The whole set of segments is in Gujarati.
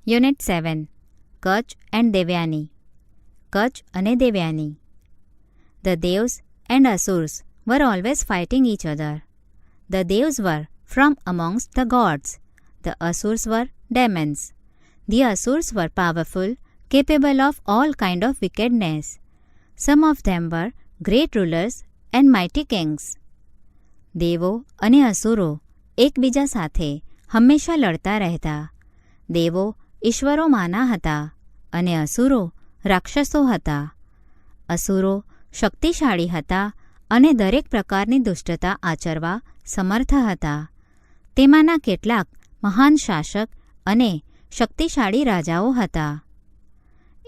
Unit 7. Kach and Devyani. Kach અને Devyani. The Devs and Asurs were always fighting each other. The Devs were from amongst the gods. The Asurs were demons. The Asurs were powerful, capable of all kind of wickedness. Some of them were great rulers and mighty kings. દેવો અને અસુરો એકબીજા સાથે હંમેશા લડતા રહેતા. દેવો ઈશ્વરોમાંના હતા અને અસુરો રાક્ષસો હતા. અસુરો શક્તિશાળી હતા અને દરેક પ્રકારની દુષ્ટતા આચરવા સમર્થ હતા. તેમાંના કેટલાક મહાન શાસક અને શક્તિશાળી રાજાઓ હતા.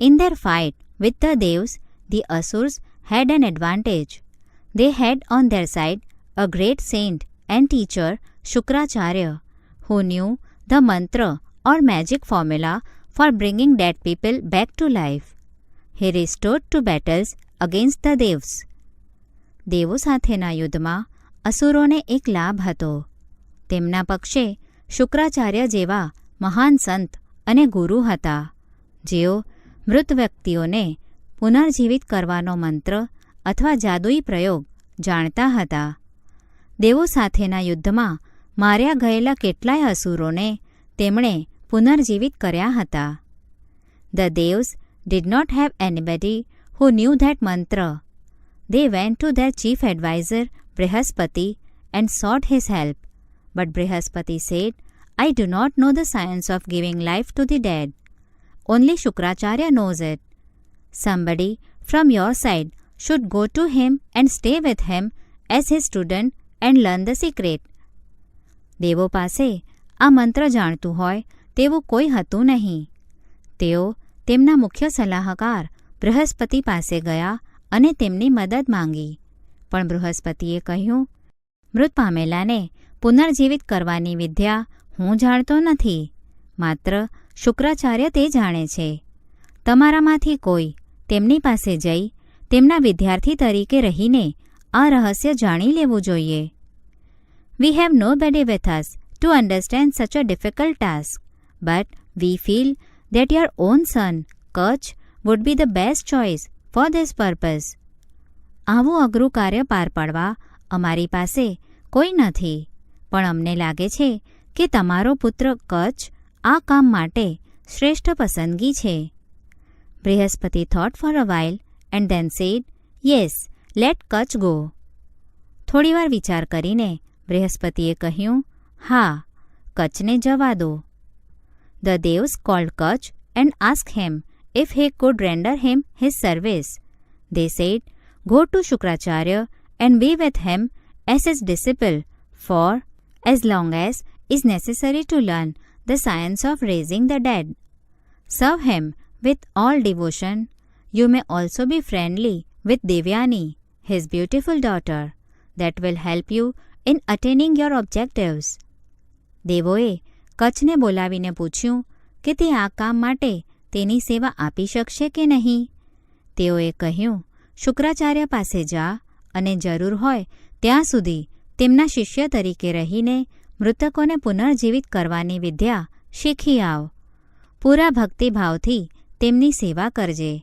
In their fight with the devs, the Asurs had an advantage. They had on their side a great saint and teacher, Shukracharya, who knew the mantra or magic formula for bringing dead people back to life. He restored to battles against the devs. દેવો સાથેના યુદ્ધમાં અસુરોને એક લાભ હતો. તેમના પક્ષે શુક્રાચાર્ય જેવા મહાન સંત અને ગુરુ હતા, જેઓ મૃત વ્યક્તિઓને પુનર્જીવિત કરવાનો મંત્ર અથવા જાદુઈ પ્રયોગ જાણતા હતા. દેવો સાથેના યુદ્ધમાં માર્યા ગયેલા કેટલાય અસુરોને તેમણે પુનર્જીવિત કર્યા હતા. The devs did not have anybody who knew that mantra. They went to their chief advisor Brihaspati and sought his help. But Brihaspati said, I do not know the science of giving life to the dead. Only Shukracharya knows it. Somebody from your side should go to him and stay with him as his student and learn the secret. દેવો પાસે આ મંત્ર જાણતું હોય તેવું કોઈ હતું નહીં. તેઓ તેમના મુખ્ય સલાહકાર બૃહસ્પતિ પાસે ગયા અને તેમની મદદ માંગી. પણ બૃહસ્પતિએ કહ્યું, મૃત પામેલાને પુનર્જીવિત કરવાની વિદ્યા હું જાણતો નથી. માત્ર શુક્રાચાર્ય તે જાણે છે. તમારામાંથી કોઈ તેમની પાસે જઈ તેમના વિદ્યાર્થી તરીકે રહીને આ રહસ્ય જાણી લેવું જોઈએ. We have nobody with us to understand such a difficult task, but we feel that your own son, Kach, would be the best choice for this purpose. આવું અઘરું કાર્ય પાર પાડવા અમારી પાસે કોઈ નથી, પણ અમને લાગે છે કે તમારો પુત્ર કચ્છ આ કામ માટે શ્રેષ્ઠ પસંદગી છે. Brihaspati thought for a while and then said, Yes, let Kach go. થોડીવાર વિચાર કરીને બૃહસ્પતિએ કહ્યું, હા, કચ્છને જવા દો. The devs called Kach and asked him if he could render him his service. They said, Go to Shukracharya and be with him as his disciple for as long as is necessary to learn the science of raising the dead. Serve him with all devotion. You may also be friendly with Devyani, his beautiful daughter. That will help you in attaining your objectives. દેવોએ કચ્છને બોલાવીને પૂછ્યું કે તે આ કામ માટે તેની સેવા આપી શકશે કે નહીં. તેઓએ કહ્યું, શુક્રાચાર્ય પાસે જા અને જરૂર હોય ત્યાં સુધી તેમના શિષ્ય તરીકે રહીને મૃતકોને પુનર્જીવિત કરવાની વિદ્યા શીખી આવ. પૂરા ભક્તિભાવથી તેમની સેવા કરજે.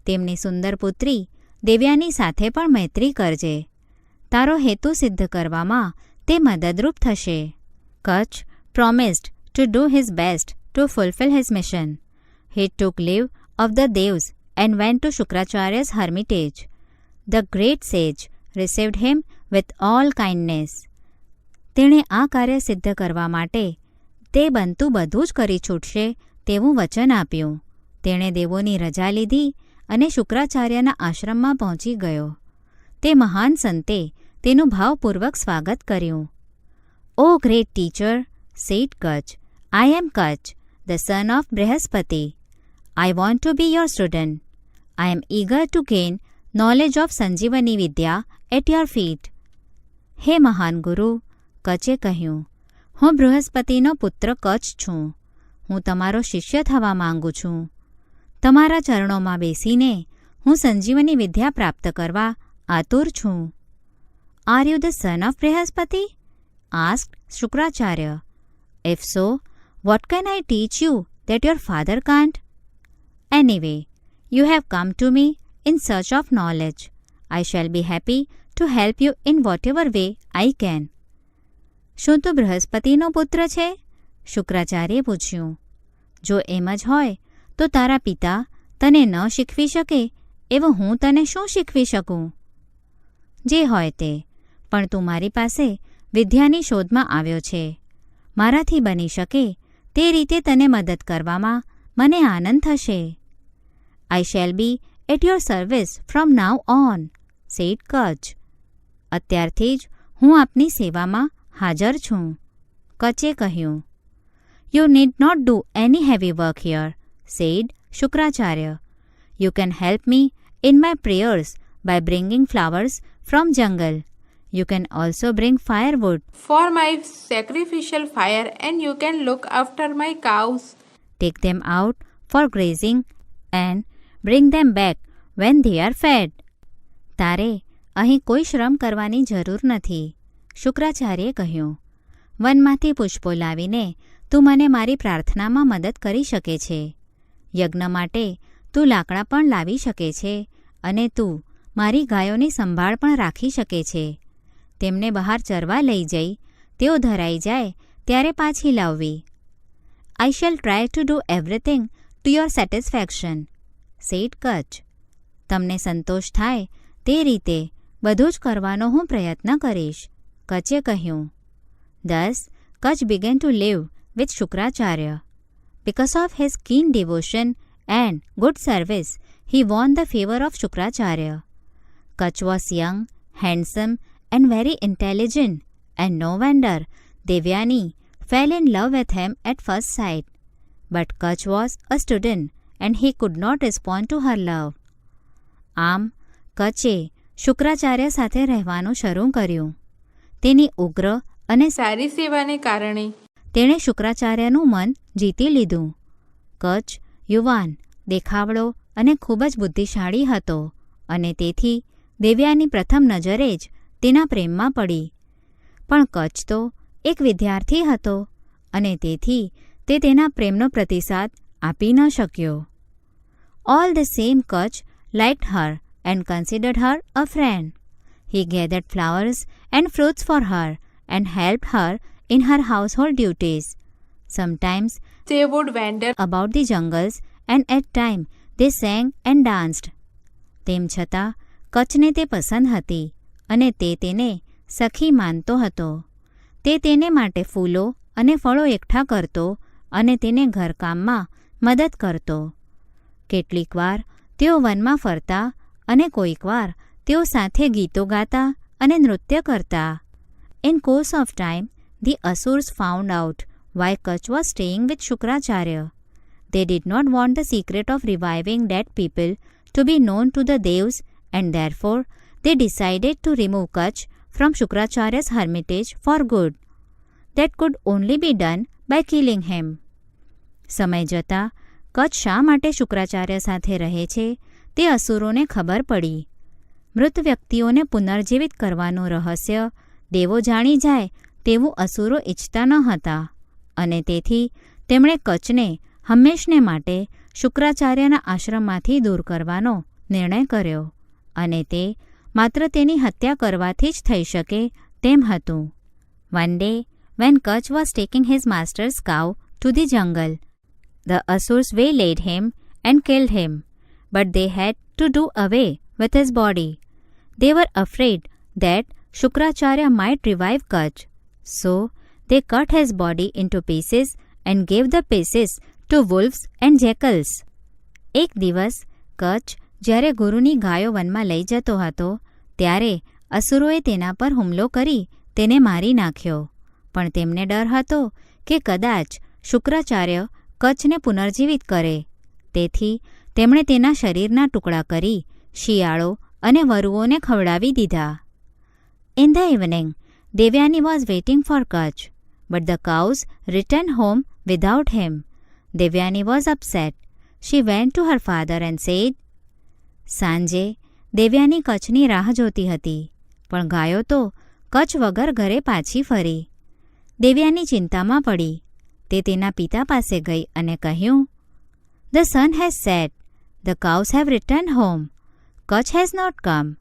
તેમની સુંદર પુત્રી દેવ્યાની સાથે પણ મૈત્રી કરજે. તારો હેતુ સિદ્ધ કરવામાં તે મદદરૂપ થશે. Kach promised to do his best to fulfill his mission. He took leave of the devs and went to Shukracharya's hermitage. The great sage received him with all kindness. તેણે આ કાર્ય સિદ્ધ કરવા માટે તે બનતું બધું જ કરી છૂટશે તેવું વચન આપ્યું. તેણે દેવોની રજા લીધી અને શુક્રાચાર્યના આશ્રમમાં પહોંચી ગયો. તે મહાન સંતે તેનું ભાવપૂર્વક સ્વાગત કર્યું. O great teacher, said Kach, I am Kach, the son of Brihaspati. I want to be your student. I am eager to gain knowledge of Sanjivani Vidya at your feet. હે મહાન ગુરુ, કચે કહ્યું, હું બૃહસ્પતિનો પુત્ર કચ્છ છું. હું તમારો શિષ્ય થવા માંગુ છું. તમારા ચરણોમાં બેસીને હું સંજીવની વિદ્યા પ્રાપ્ત કરવા આતુર છું. Are you the son of Brihaspati? Asked Shukracharya. If so, what can I teach you that your father can't? Anyway, you have come to me in search of knowledge. I shall be happy to help you in whatever way I can. શું તું બૃહસ્પતિનો પુત્ર છે? શુક્રાચાર્યે પૂછ્યું. જો એમ જ હોય તો તારા પિતા તને ન શીખવી શકે એવું હું તને શું શીખવી શકું? જે હોય તે, પણ તું મારી પાસે વિદ્યાની શોધમાં આવ્યો છે. મારાથી બની શકે તે રીતે તને મદદ કરવામાં મને આનંદ થશે. I shall be at your service from now on, said Kach. અત્યારથી જ હું આપની સેવામાં હાજર છું, કચે કહ્યું. You need not do any heavy work here, said Shukracharya. You can help me in my prayers by bringing flowers from jungle. You can also bring firewood for my sacrificial fire, and you can look after my cows. Take them out for grazing and bring them back when they are fed. તારે અહીં કોઈ શ્રમ કરવાની જરૂર નથી, શુક્રાચાર્યે કહ્યું. વનમાંથી પુષ્પો લાવીને તું મને મારી પ્રાર્થનામાં મદદ કરી શકે છે. યજ્ઞ માટે તું લાકડા પણ લાવી શકે છે અને તું મારી ગાયોની સંભાળ પણ રાખી શકે છે. તેમને બહાર ચરવા લઈ જઈ તેઓ ધરાઈ જાય ત્યારે પાછી લાવવી. I shall try to do everything to your satisfaction, said Kach. તમને સંતોષ થાય તે રીતે બધું જ કરવાનો હું પ્રયત્ન કરીશ, કચે કહ્યું. Thus, Kach began to live with Shukracharya. Because of his keen devotion and good service, he won the favor of Shukracharya. Kach was young, handsome, and very intelligent, and no wonder Devyani fell in love with him at first sight. But Kach was a student, and he could not respond to her love. આમ કચે શુક્રાચાર્ય સાથે રહેવાનું શરૂ કર્યું. તેની ઉગ્ર અને સારી સેવાને કારણે તેણે શુક્રાચાર્યનું મન જીતી લીધું. કચ યુવાન, દેખાવડો અને ખૂબ જ બુદ્ધિશાળી હતો અને તેથી દેવ્યાની પ્રથમ નજરે જ તેના પ્રેમમાં પડી. પણ કચ તો એક વિદ્યાર્થી હતો અને તેથી તે તેના પ્રેમનો પ્રતિસાદ આપી ન શક્યો. All the same, Kach liked her and considered her a friend. He gathered flowers and fruits for her and helped her in her household duties. Sometimes they would wander about the jungles and at times they sang and danced. તેમ છતાં કચને તે પસંદ હતી અને તે તેને સખી માનતો હતો. તે તેને માટે ફૂલો અને ફળો એકઠા કરતો અને તેને ઘરકામમાં મદદ કરતો. કેટલીક વાર તેઓ વનમાં ફરતા અને કોઈકવાર તેઓ સાથે ગીતો ગાતા અને નૃત્ય કરતા. In course of time, the Asurs found out why Kach was staying with Shukracharya. They did not want the secret of reviving dead people to be known to the Devs, and therefore they decided to remove Kach from Shukracharya's hermitage for good. That could only be done by killing him. સમય જતાં કચ શા માટે શુક્રાચાર્ય સાથે રહે છે તે અસુરોને ખબર પડી. મૃત વ્યક્તિઓને પુનર્જીવિત કરવાનું રહસ્ય દેવો જાણી જાય તેવું અસુરો ઇચ્છતા ન હતા અને તેથી તેમણે કચને હંમેશને માટે શુક્રાચાર્યના આશ્રમમાંથી દૂર કરવાનો નિર્ણય કર્યો અને તે માત્ર તેની હત્યા કરવાથી જ થઈ શકે તેમ હતું. One day, when Kach was taking his master's cow to the jungle, the Asurs waylaid him and killed him, but they had to do away with his body. They were afraid that Shukracharya might revive Kach, so they cut his body into pieces and gave the pieces to wolves and jackals. એક દિવસ કચ જ્યારે ગુરુની ગાયો વનમાં લઈ જતો હતો ત્યારે અસુરોએ તેના પર હુમલો કરી તેને મારી નાખ્યો. પણ તેમને ડર હતો કે કદાચ શુક્રાચાર્ય કચને પુનર્જીવિત કરે, તેથી તેમણે તેના શરીરના ટુકડા કરી શિયાળો અને વરુઓને ખવડાવી દીધા. In the evening, Devyani was waiting for Kach, but the cows returned home without him. Devyani was upset. She went to her father and said, સાંજે દેવ્યાની કચની રાહ જોતી હતી, પણ ગાયો તો કચ વગર ઘરે પાછી ફરી. દેવ્યાની ચિંતામાં પડી. તે તેના પિતા પાસે ગઈ અને કહ્યું, "The sun has set. The cows have returned home. Kach has not come.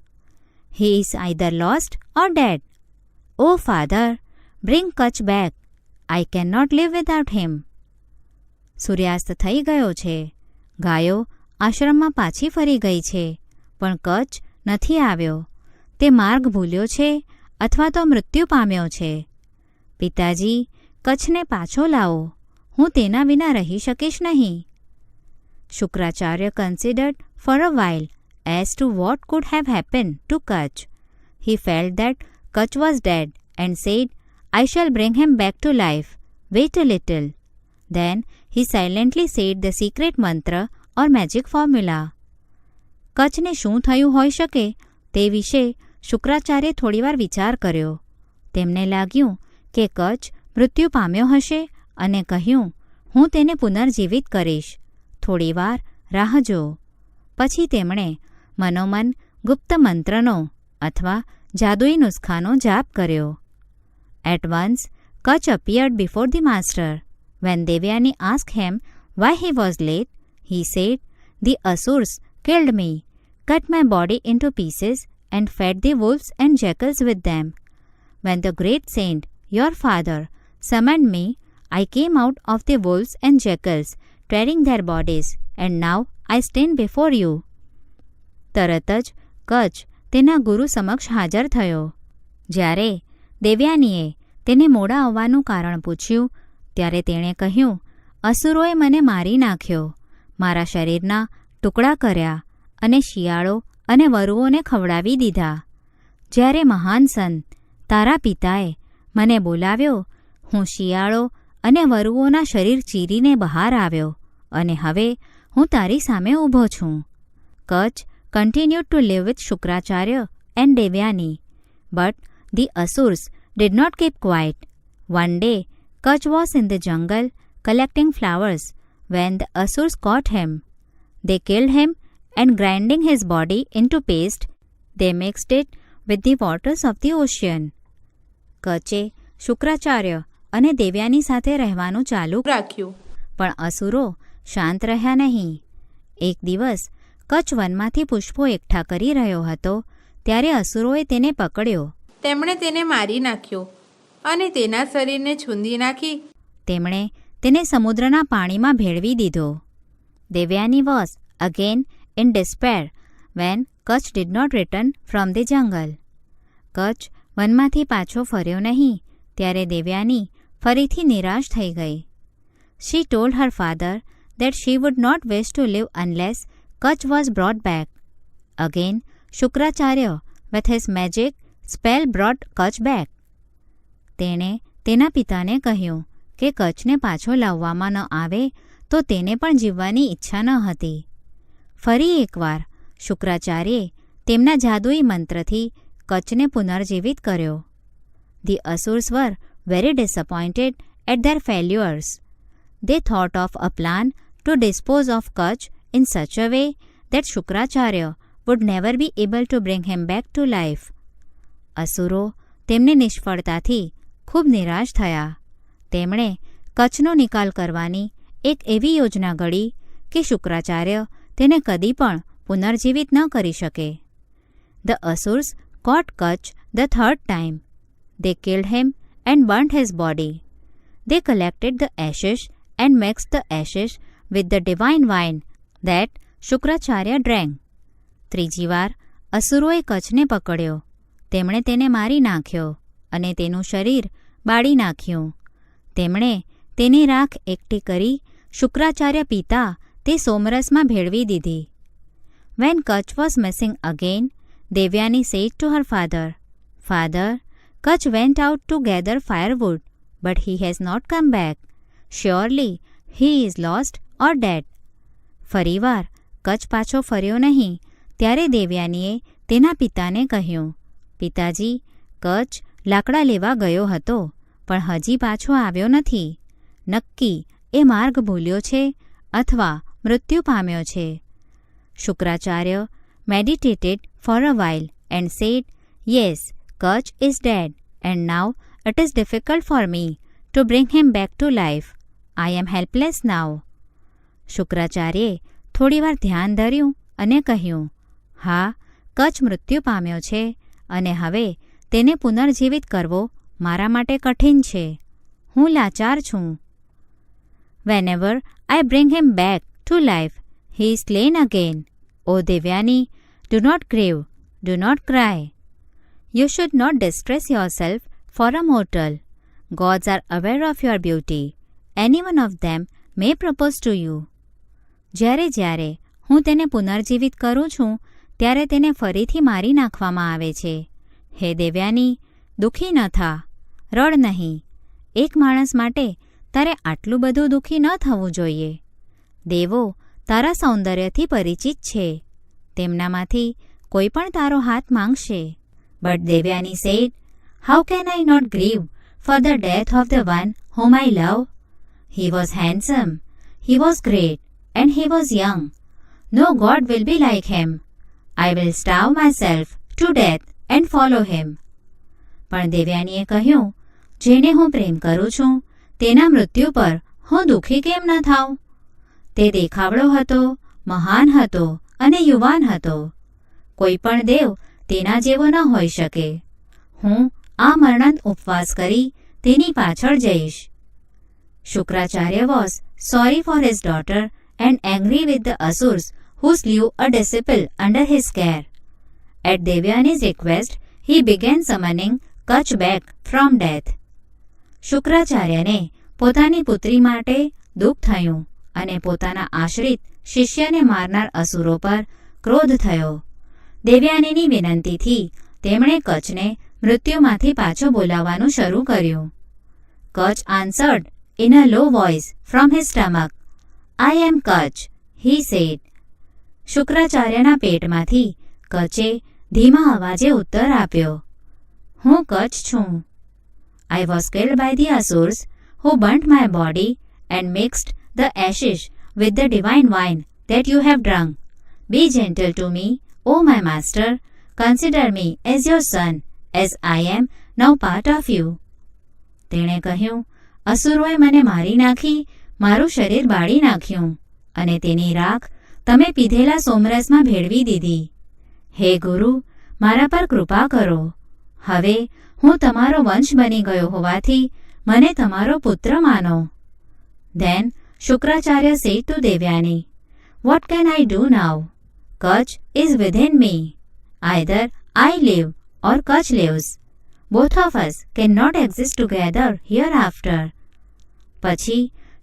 He is either lost or dead. Oh, father, bring Kach back. I cannot live without him." સૂર્યાસ્ત થઈ ગયો છે. ગાયો આશ્રમમાં પાછી ફરી ગઈ છે, પણ કચ્છ નથી આવ્યો. તે માર્ગ ભૂલ્યો છે અથવા તો મૃત્યુ પામ્યો છે. પિતાજી, કચ્છને પાછો લાવો. હું તેના વિના રહી શકીશ નહીં. Shukracharya considered for a while as to what could have happened to Kach. He felt that Kach was dead and said, "I shall bring him back to life. Wait a little." Then he silently said the secret mantra or magic formula. કચ્છને શું થયું હોઈ શકે તે વિશે શુક્રાચાર્ય થોડીવાર વિચાર કર્યો. તેમને લાગ્યું કે કચ્છ મૃત્યુ પામ્યો હશે અને કહ્યું, "હું તેને પુનર્જીવિત કરીશ. થોડીવાર રાહ જો." પછી તેમણે મનોમન ગુપ્ત મંત્રનો અથવા જાદુઈ નુસ્ખાનો જાપ કર્યો. At once, Kach appeared before the master. When Devyani asked him why he was late, he said, "The Asurs killed me, cut my body into pieces and fed the wolves and jackals with them. When the great saint, your father, summoned me, I came out of the wolves and jackals, tearing their bodies, and now I stand before you." તરત જ કચ્છ તેના ગુરુ સમક્ષ હાજર થયો. જ્યારે દેવ્યાનીએ તેને મોડા આવવાનું કારણ પૂછ્યું, ત્યારે તેણે કહ્યું, "અસુરોએ મને મારી નાખ્યો, મારા શરીરના ટુકડા કર્યા અને શિયાળો અને વરુઓને ખવડાવી દીધા. જ્યારે મહાન સંત તારા પિતાએ મને બોલાવ્યો, હું શિયાળો અને વરુઓના શરીર ચીરીને બહાર આવ્યો અને હવે હું તારી સામે ઊભો છું." Kutch continued to live with Shukracharya and Devyani, but the Asurs did not keep quiet. One day, Kach was in the jungle collecting flowers when the Asurs caught him. They killed him and grinding his body into paste, they mixed it with the waters of the ocean. કચ્છે Shukracharya અને દેવ્યાની સાથે રહેવાનું ચાલુ રાખ્યું. પણ અસુરો શાંત રહ્યા નહીં. એક દિવસ કચ્છ વનમાંથી પુષ્પો એકઠા કરી રહ્યો હતો, ત્યારે અસુરોએ તેને પકડ્યો. તેમણે તેને મારી નાખ્યો અને તેના શરીરને છૂંદી નાખી તેમણે તેને સમુદ્રના પાણીમાં ભેળવી દીધો. Devyani was again in despair when Kach did not return from the jungle. Kach વનમાંથી પાછો ફર્યો નહીં, ત્યારે દેવ્યાની ફરીથી નિરાશ થઈ ગઈ. She told her father that she would not wish to live unless Kach was brought back. Again, Shukracharya with his magic spell brought Kach back. તેણે તેના પિતાને કહ્યું કે કચ્છને પાછો લાવવામાં ન આવે તો તેને પણ જીવવાની ઈચ્છા ન હતી. ફરી એકવાર શુક્રાચાર્યે તેમના જાદુઈ મંત્રથી કચ્છને પુનર્જીવિત કર્યો. The Asurs were very disappointed at their failures. They thought of a plan to dispose of Kach in such a way that Shukracharya would never be able to bring him back to life. અસુરો તેમની નિષ્ફળતાથી ખૂબ નિરાશ થયા. તેમણે કચ્છનો નિકાલ કરવાની એક એવી યોજના ઘડી કે શુક્રાચાર્ય તેને કદી પણ પુનર્જીવિત ન કરી શકે. The Asurs caught Kach the third time. They killed him and burnt his body. They collected the ashes and mixed the ashes with the divine wine that Shukracharya drank. ત્રીજી વાર અસુરોએ કચ્છને પકડ્યો. તેમણે તેને મારી નાખ્યો અને તેનું શરીર બાળી નાખ્યું. તેમણે તેની રાખ એકઠી કરી શુક્રાચાર્ય પિતા તે સોમરસમાં ભેળવી દીધી. When Kach was missing again, Devyani said to her father, "Father, Kach went out to gather firewood, but he has not come back. Surely he is lost or dead." ફરીવાર કચ્છ પાછો ફર્યો નહીં, ત્યારે દેવ્યાનીએ તેના પિતાને કહ્યું, "પિતાજી, કચ્છ લાકડા લેવા ગયો હતો, પણ હજી પાછો આવ્યો નથી. નક્કી એ માર્ગ ભૂલ્યો છે અથવા મૃત્યુ પામ્યો છે." Shukracharya meditated for a while and said, "Yes, Kach is dead, and now it is difficult for me to bring him back to life. I am helpless now. શુક્રાચાર્યે થોડીવાર ધ્યાન ધર્યું અને કહ્યું, હા, કચ્છ મૃત્યુ પામ્યો છે અને હવે તેને પુનર્જીવિત કરવો મારા માટે કઠિન છે. હું લાચાર છું. Whenever I bring him back to life, he is slain again. O Devyani, do not grieve, do not cry. You should not distress yourself for a mortal. Gods are aware of your beauty. Any one of them may propose to you. જ્યારે જ્યારે હું તેને પુનર્જીવિત કરું છું ત્યારે તેને ફરીથી મારી નાખવામાં આવે છે. હે દેવ્યાની, દુઃખી ન થા, રડ નહીં. એક માણસ માટે તારે આટલું બધું દુઃખી ન થવું જોઈએ. દેવો તારા સૌંદર્યથી પરિચિત છે. તેમનામાંથી કોઈ પણ તારો હાથ માંગશે. But Devyani said, How can I not grieve for the death of the one whom I love? He was handsome, he was great, and he was young. No god will be like him. I will starve myself to death and follow him. પણ દેવ્યાનીએ કહ્યું, જેને હું પ્રેમ કરું છું તેના મૃત્યુ પર હું દુઃખી કેમ ન થાઉં? તે દેખાવડો હતો, મહાન હતો અને યુવાન હતો. કોઈ પણ દેવ તેના જેવો ન હોઈ શકે. હું આ મરણંત ઉપવાસ કરી તેની પાછળ જઈશ. Shukracharya was sorry for his daughter and angry with the asurs who slew a disciple under his care. At Devyani's request, he began summoning Kach back from death. શુક્રાચાર્યને પોતાની પુત્રી માટે દુઃખ થયું અને પોતાના આશ્રિત શિષ્યને મારનાર અસુરો પર ક્રોધ થયો. દેવ્યાનીની વિનંતીથી તેમણે કચ્છને મૃત્યુમાંથી પાછો બોલાવવાનું શરૂ કર્યું. Kach answered in a low voice from his stomach, I am Kach, he said. શુક્રાચાર્યના પેટમાંથી કચે ધીમા અવાજે ઉત્તર આપ્યો, હું કચ્છ છું. I was killed by the asurs who burnt my body and mixed the ashes with the divine wine that you have drunk. Be gentle to me, O my master. Consider me as your son, as I am now part of you. તેણે કહ્યું, અસુરોએ મને મારી નાખી, મારું શરીર બાળી નાખ્યું અને તેની રાખ તમે પીધેલા સોમરસમાં ભેળવી દીધી. હે ગુરુ, મારા પર કૃપા કરો. હવે હું તમારો વંશ બની ગયો હોવાથી મને તમારો પુત્ર માનો. Then Shukracharya said to Devyani, What can I do now? Kach is within me. Either I live or Kach lives. Both of us cannot exist together hereafter. પછી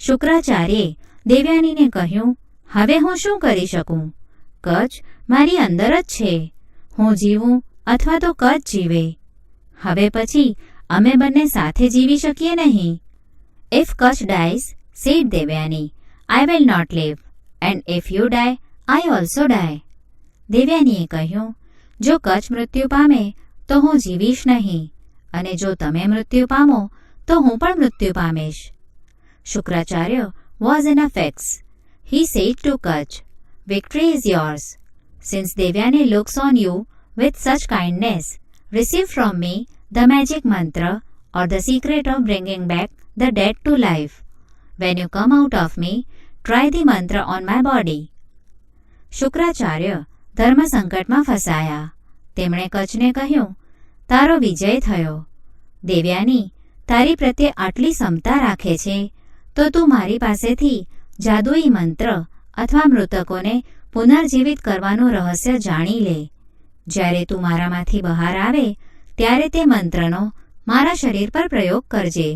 શુક્રાચાર્યે દેવ્યાનીને કહ્યું, હવે હું શું કરી શકું? કચ્છ મારી અંદર જ છે. હું જીવું અથવા તો કચ્છ જીવે. હવે પછી અમે બંને સાથે જીવી શકીએ નહીં. If Kach dies, said Devyani, I will not live. And if you die, I also die. દેવ્યાનીએ કહ્યું, જો કચ્છ મૃત્યુ પામે તો હું જીવીશ નહીં અને જો તમે મૃત્યુ પામો તો હું પણ મૃત્યુ પામીશ. Shukracharya was in a fix. He said to Kach, Victory is yours. Since Devyani looks on you with such kindness, receive from me the magic mantra or the secret of bringing back the dead to life. When you come out of me, try the mantra on my body. Shukracharya ધર્મ સંકટમાં ફસાયા. તેમણે કચ્છને કહ્યું, તારો વિજય થયો. દેવ્યાની તારી પ્રત્યે આટલી સમતા રાખે છે તો તું મારી પાસેથી જાદુઈ મંત્ર અથવા મૃતકોને પુનર્જીવિત કરવાનું રહસ્ય જાણી લે. જ્યારે તું મારામાંથી બહાર આવે ત્યારે તે મંત્રનો મારા શરીર પર પ્રયોગ કરજે.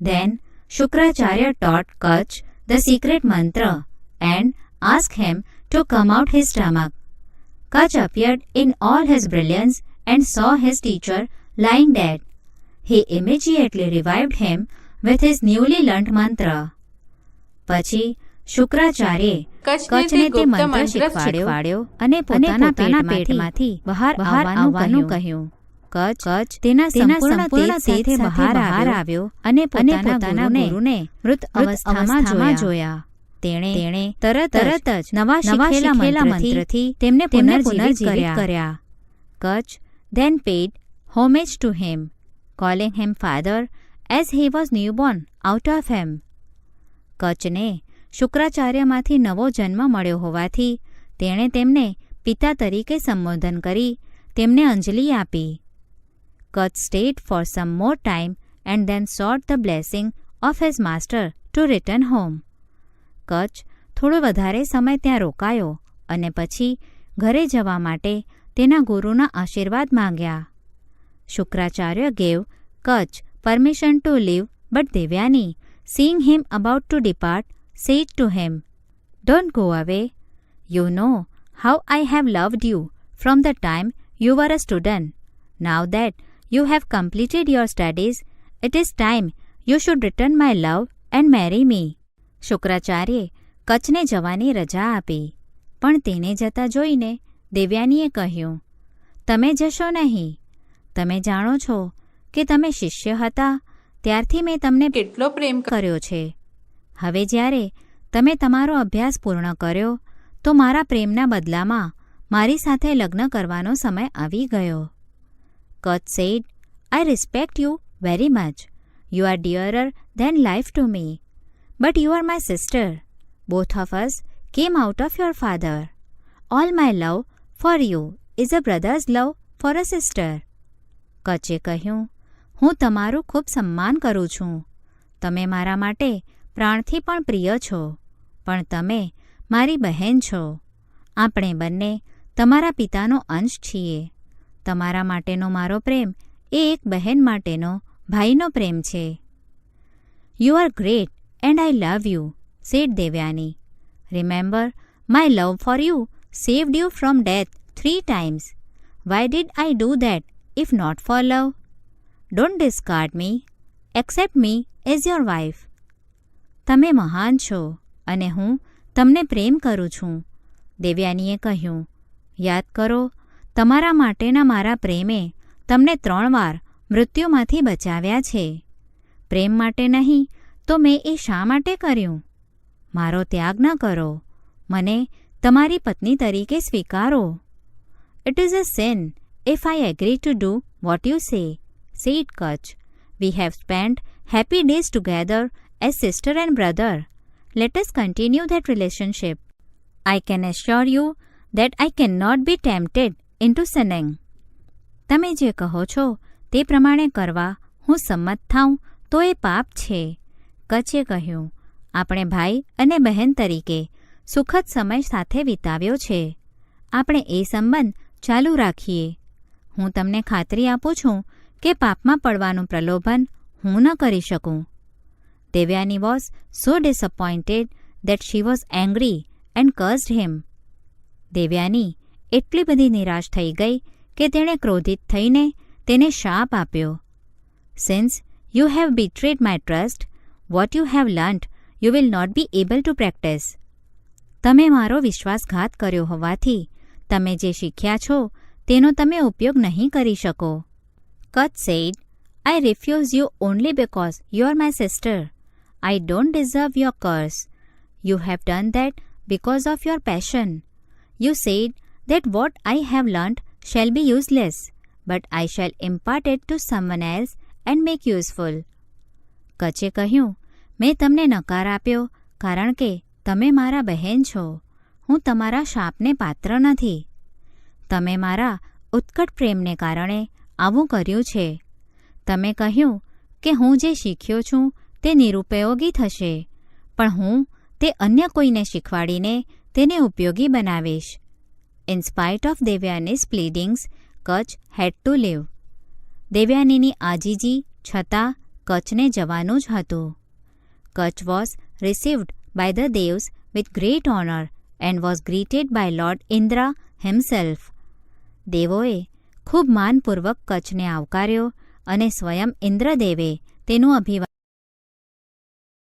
Then Shukracharya taught Kach the secret mantra and asked him to come out his stomach. Kach appeared in all his brilliance and saw his teacher lying dead. He immediately revived him with his newly learnt mantra. પછી શુક્રાચાર્યે કચ્છને તે મંત્ર શીખવાડ્યો અને પોતાના પેટમાંથી બહાર આવવાનું કહ્યું. કચ્છ તેના સંપૂર્ણ તેજ સાથે બહાર આવ્યો અને પોતાના ગુરુને મૃત અવસ્થામાં જોયા. તેણે તરત જ નવા શીખેલા મંત્રથી તેમને પુનર્જીવિત કર્યા. Kach then paid homage to him, calling him father as he was newborn out of him. કચને શુક્રાચાર્યમાંથી નવો જન્મ મળ્યો હોવાથી તેણે તેમને પિતા તરીકે સંબોધન કરી તેમને અંજલિ આપી. Kach stayed for some more time and then sought the blessing of his master to return home. Kach થોડો વધારે સમય ત્યાં રોકાયો અને પછી ઘરે જવા માટે તેના ગુરુના આશીર્વાદ માંગ્યા. Shukracharya gave Kach permission to leave, but Devyani, seeing him about to depart, said to him, "Don't go away. You know how I have loved you from the time you were a student. Now that you have completed your studies, it is time you should return my love and marry me." શુક્રાચાર્યે કચને જવાની રજા આપી, પણ તેને જતા જોઈને દેવ્યાનીએ કહ્યું, "તમે જશો નહીં. તમે જાણો છો કે તમે શિષ્ય હતા ત્યારથી મેં તમને કેટલો પ્રેમ કર્યો છે. હવે જ્યારે તમે તમારો અભ્યાસ પૂર્ણ કર્યો તો મારા પ્રેમના બદલામાં મારી સાથે લગ્ન કરવાનો સમય આવી ગયો." કચ sad, "I respect you very much. You are dearer than life to me. But you are my sister. Both of us came out of your father. All my love for you is a brother's love for a sister." કચે કહ્યું, "હું તમારું ખૂબ સન્માન કરું છું. તમે મારા માટે પ્રાણથી પણ પ્રિય છો, પણ તમે મારી બહેન છો. આપણે બંને તમારા પિતાનો અંશ છીએ. તમારા માટેનો મારો પ્રેમ એ એક બહેન માટેનો ભાઈનો પ્રેમ છે." "You are great and I love you," said Devyani. "Remember, my love for you saved you from death 3 times. Why did I do that if not for love? Don't discard me. Accept me as your wife." "તમે મહાન છો અને હું તમને પ્રેમ કરું છું," દેવ્યાનીએ કહ્યું. "યાદ કરો, તમારા માટેના મારા પ્રેમે તમને 3 વાર મૃત્યુમાંથી બચાવ્યા છે. પ્રેમ માટે નહીં તો મેં એ શા માટે કર્યું? મારો ત્યાગ ન કરો. મને તમારી પત્ની તરીકે સ્વીકારો." "It is a sin if I agree to do what you say," said Kach. "We have spent happy days together as sister and brother. Let us continue that relationship. I can assure you that I cannot be tempted into sinning." "તમે જે કહો છો તે પ્રમાણે કરવા હું સંમત થાઉં તો એ પાપ છે," કચે કહ્યું. "આપણે ભાઈ અને બહેન તરીકે સુખદ સમય સાથે વિતાવ્યો છે. આપણે એ સંબંધ ચાલુ રાખીએ. હું તમને ખાતરી આપું છું કે પાપમાં પડવાનું પ્રલોભન હું ન કરી શકું." Devyani was so disappointed that she was angry and cursed him. Devyani એટલી બધી નિરાશ થઈ ગઈ કે તેણે ક્રોધિત થઈને તેને શાપ આપ્યો. "Since you have betrayed my trust, what you have learnt you will not be able to practice." તમે મારો વિશ્વાસઘાત કર્યો હોવાથી તમે જે શીખ્યા છો તેનો તમે ઉપયોગ નહીં કરી શકો. Kach said, "I refuse you only because you are my sister. I don't deserve your curse. You have done that because of your passion. You said that what I have learnt shall be useless, but I shall impart it to someone else and make useful." કચે કહ્યું, "મેં તમને નકાર આપ્યો કારણ કે તમે મારા બહેન છો. હું તમારા શાપને પાત્ર નથી. તમે મારા ઉત્કટ પ્રેમને કારણે આવું કર્યું છે. તમે કહ્યું કે હું જે શીખ્યો છું તે નિરુપયોગી થશે, પણ હું તે અન્ય કોઈને શીખવાડીને તેને ઉપયોગી બનાવીશ." In spite of Devyani's pleadings, Kach had to leave. દેવ્યાનીની આજીજી છતાં કચને જવાનું જ હતું. Kach was received by the Devs with great honor and was greeted by Lord Indra himself. દેવોએ ખૂબ માનપૂર્વક કચને આવકાર્યો અને સ્વયં ઇન્દ્રદેવે તેનું અભિવાદન